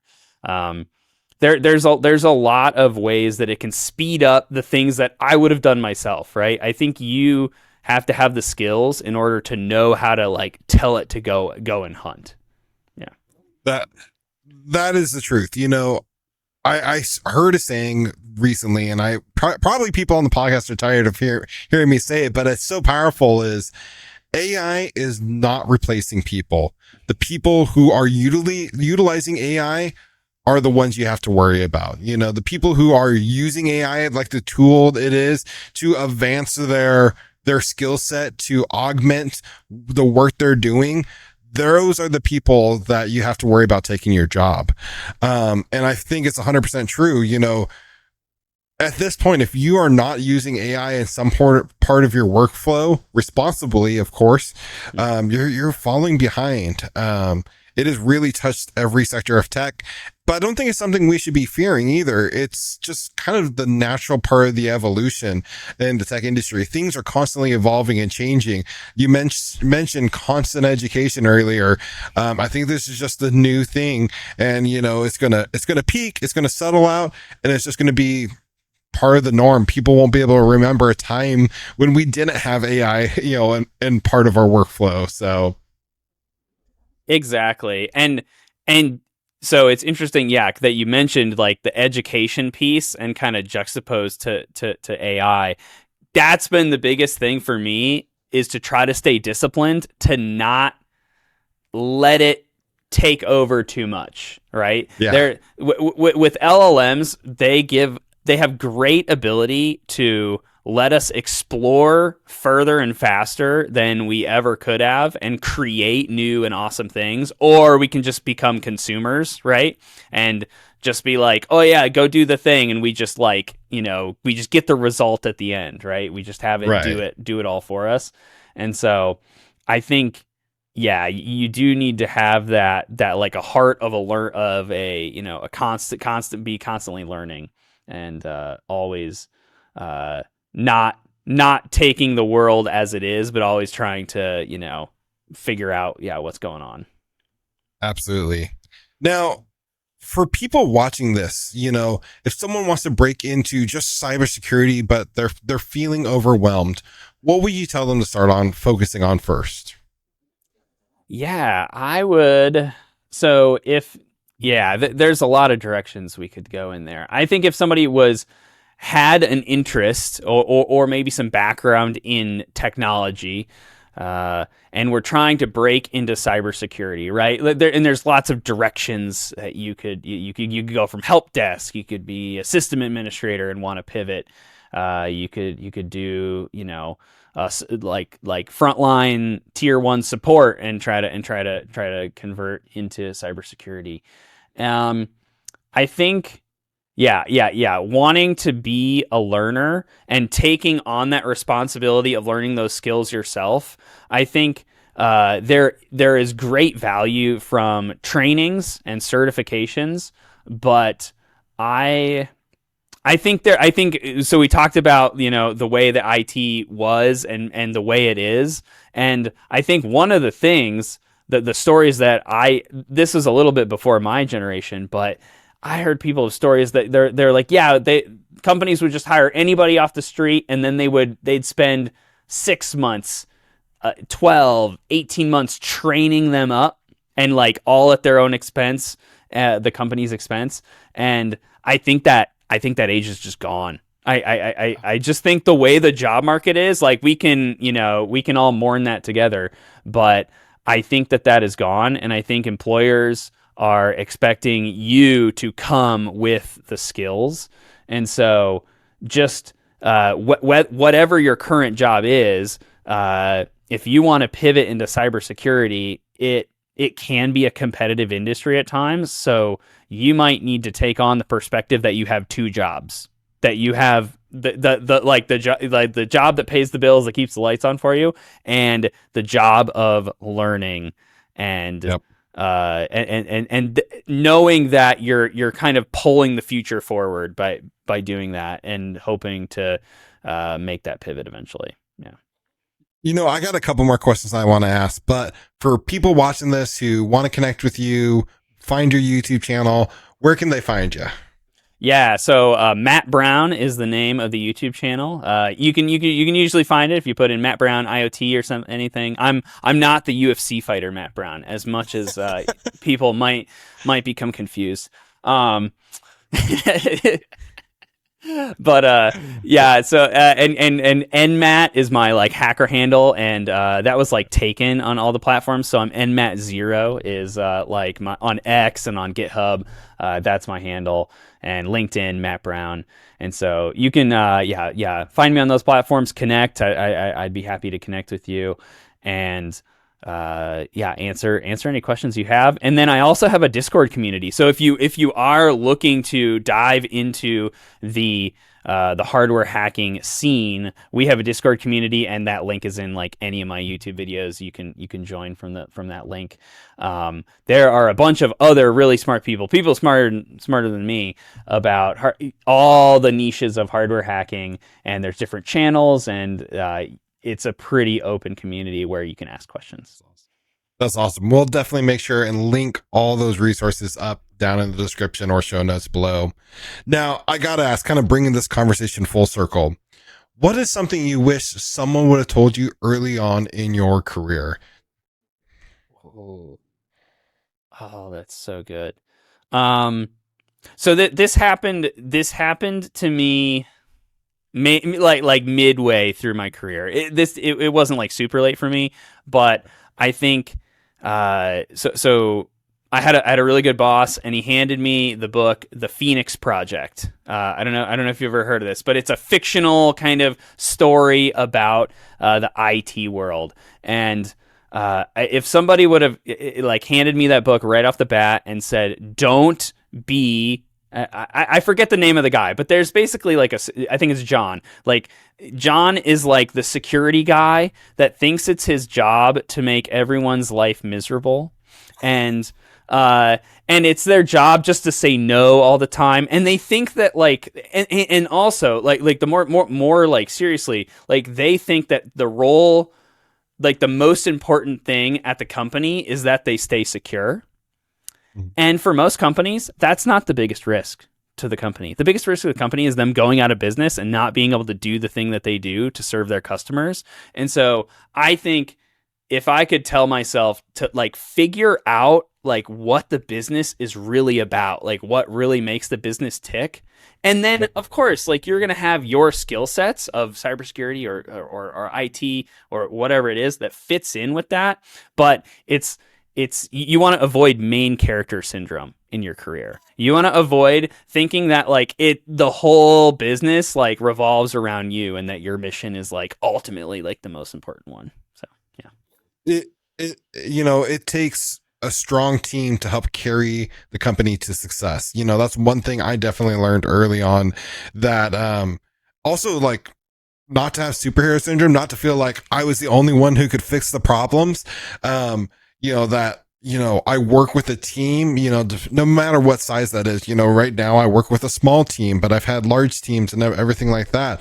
There's a lot of ways that it can speed up the things that I would have done myself, right? I think you have to have the skills in order to know how to like tell it to go and hunt. Yeah. That is the truth. I heard a saying recently, and I probably people on the podcast are tired of hearing me say it, but it's so powerful, is AI is not replacing people. The people who are utilizing AI are the ones you have to worry about. The people who are using AI like the tool it is to advance their skill set, to augment the work they're doing. Those are the people that you have to worry about taking your job. And I think it's 100% true. At this point, if you are not using AI in some part of your workflow responsibly, of course, you're falling behind. It has really touched every sector of tech, but I don't think it's something we should be fearing either. It's just kind of the natural part of the evolution in the tech industry. Things are constantly evolving and changing. You mentioned constant education earlier. I think this is just the new thing, and it's gonna peak, it's gonna settle out, and it's just gonna be part of the norm. People won't be able to remember a time when we didn't have AI, in part of our workflow. So. Exactly. And so it's interesting, that you mentioned like the education piece and kind of juxtaposed to AI. That's been the biggest thing for me, is to try to stay disciplined, to not let it take over too much, right? Yeah. With LLMs, they have great ability to let us explore further and faster than we ever could have and create new and awesome things. Or we can just become consumers, right? And just be like, oh yeah, go do the thing. And we just we just get the result at the end, right? We just have it do it all for us. And so I think, you do need to have that like a heart of a constantly learning, and always, not taking the world as it is, but always trying to, figure out, what's going on. Absolutely. Now, for people watching this, if someone wants to break into just cybersecurity, but they're feeling overwhelmed, what would you tell them to start on focusing on first? Yeah, I would. So there's a lot of directions we could go in there. I think if somebody had an interest or maybe some background in technology, and we're trying to break into cybersecurity, right? And there's lots of directions that you could go from help desk. You could be a system administrator and want to pivot. You could do, like frontline tier one support and try to convert into cybersecurity. I think, yeah. Wanting to be a learner and taking on that responsibility of learning those skills yourself, I think there is great value from trainings and certifications, but I I think so. We talked about, the way that IT was and the way it is, and I think one of the things that the stories that this was a little bit before my generation, but I heard people of stories that they're like, yeah, companies would just hire anybody off the street, and then they'd spend 6 months, 12, 18 months training them up, and like all at their own expense, the company's expense. And I think that age is just gone. I just think the way the job market is, like we can all mourn that together, but I think that is gone, and I think employers are expecting you to come with the skills. And so just whatever your current job is, if you want to pivot into cybersecurity, it can be a competitive industry at times. So you might need to take on the perspective that you have two jobs, that you have the job that pays the bills, that keeps the lights on for you, and the job of learning and Yep. and knowing that you're kind of pulling the future forward by doing that and hoping to make that pivot eventually. Yeah. I got a couple more questions I want to ask, but for people watching this who want to connect with you, find your YouTube channel, where can they find you? Yeah, so Matt Brown is the name of the YouTube channel. You can usually find it if you put in Matt Brown IoT or anything. I'm not the UFC fighter Matt Brown, as much as people might become confused. But yeah, so and nmat is my like hacker handle, and that was like taken on all the platforms. So I'm nmat0 is like my on X and on GitHub. That's my handle, and LinkedIn Matt Brown. And so you can find me on those platforms. Connect. I'd be happy to connect with you, and answer any questions you have. And then I also have a Discord community. So if you are looking to dive into the hardware hacking scene, we have a Discord community, and that link is in like any of my YouTube videos. You can join from that link. There are a bunch of other really smart people smarter than me, about all the niches of hardware hacking, and there's different channels, and it's a pretty open community where you can ask questions. That's awesome. We'll definitely make sure and link all those resources up down in the description or show notes below. Now, I got to ask, kind of bringing this conversation full circle, what is something you wish someone would have told you early on in your career? Oh, that's so good. So this happened to me like midway through my career. It wasn't like super late for me, but I think so I had a really good boss, and he handed me the book The Phoenix Project. I don't know if you've ever heard of this, but it's a fictional kind of story about the IT world. And if somebody would have like handed me that book right off the bat and said, don't be, I forget the name of the guy, but there's basically like I think it's John. Like John is like the security guy that thinks it's his job to make everyone's life miserable, and it's their job just to say no all the time. And they think that like, and also like the more like seriously, like they think that the role, like the most important thing at the company is that they stay secure. And for most companies, that's not the biggest risk to the company. The biggest risk to the company is them going out of business and not being able to do the thing that they do to serve their customers. And so I think if I could tell myself to like figure out like what the business is really about, like what really makes the business tick. And then of course, like you're going to have your skill sets of cybersecurity or IT or whatever it is that fits in with that. But you want to avoid main character syndrome in your career. You want to avoid thinking that like the whole business like revolves around you and that your mission is like ultimately like the most important one. So yeah. It takes a strong team to help carry the company to success. That's one thing I definitely learned early on, that also like not to have superhero syndrome, not to feel like I was the only one who could fix the problems. That I work with a team, no matter what size that is. Right now I work with a small team, but I've had large teams and everything like that.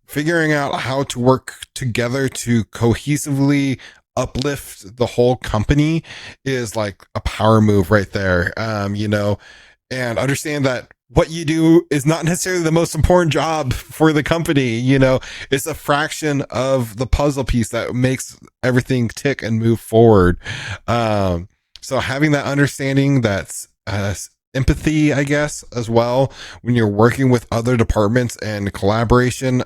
Figuring out how to work together to cohesively uplift the whole company is like a power move right there. And understand that what you do is not necessarily the most important job for the company. It's a fraction of the puzzle piece that makes everything tick and move forward. So having that understanding, that's empathy, I guess, as well, when you're working with other departments, and collaboration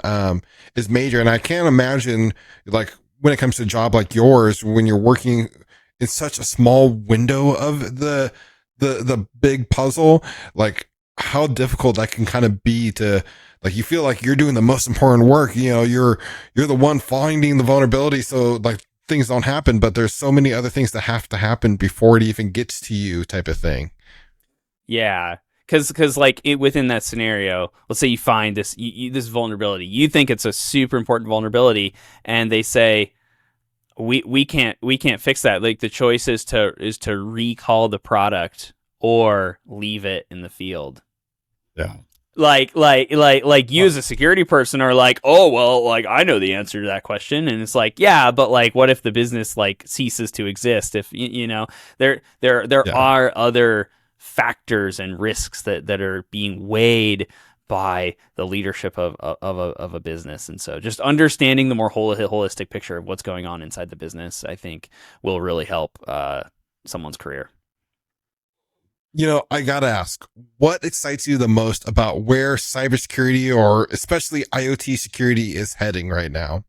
is major. And I can't imagine, like, when it comes to a job like yours, when you're working in such a small window of the big puzzle, like how difficult that can kind of be to, like, you feel like you're doing the most important work. You're the one finding the vulnerability, so like things don't happen, but there's so many other things that have to happen before it even gets to you, type of thing. Yeah. Because like within that scenario, let's say you find this this vulnerability, you think it's a super important vulnerability, and they say we can't fix that. Like the choice is to recall the product or leave it in the field. Yeah. Like you as a security person are like, oh well, like I know the answer to that question, and it's like, yeah, but like what if the business like ceases to exist? If there are other factors and risks that are being weighed by the leadership of a business. And so just understanding the more holistic picture of what's going on inside the business, I think will really help someone's career. I gotta ask, what excites you the most about where cybersecurity, or especially IoT security, is heading right now?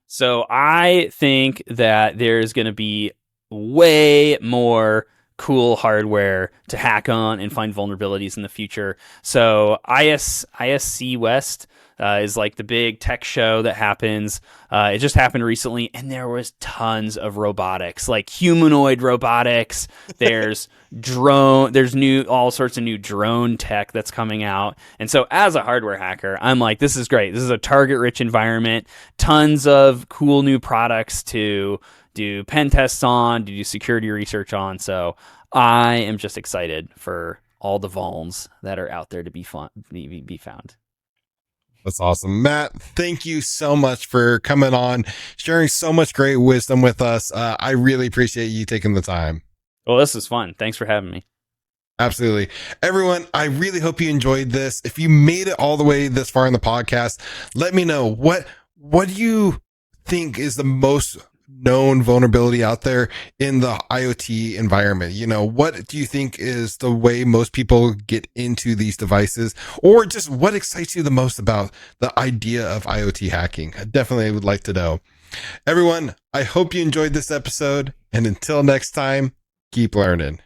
So I think that there's going to be way more cool hardware to hack on and find vulnerabilities in the future. So ISC West is like the big tech show that happens. It just happened recently, and there was tons of robotics, like humanoid robotics. There's all sorts of new drone tech that's coming out. And so as a hardware hacker, I'm like, this is great. This is a target rich environment, tons of cool new products to do pen tests on, to do security research on. So I am just excited for all the vulns that are out there to be found. That's awesome. Matt, thank you so much for coming on, sharing so much great wisdom with us. I really appreciate you taking the time. Well, this is fun. Thanks for having me. Absolutely. Everyone, I really hope you enjoyed this. If you made it all the way this far in the podcast, let me know what do you think is the most known vulnerability out there in the IoT environment? What do you think is the way most people get into these devices, or just what excites you the most about the idea of IoT hacking? I definitely would like to know. Everyone, I hope you enjoyed this episode, and until next time, keep learning.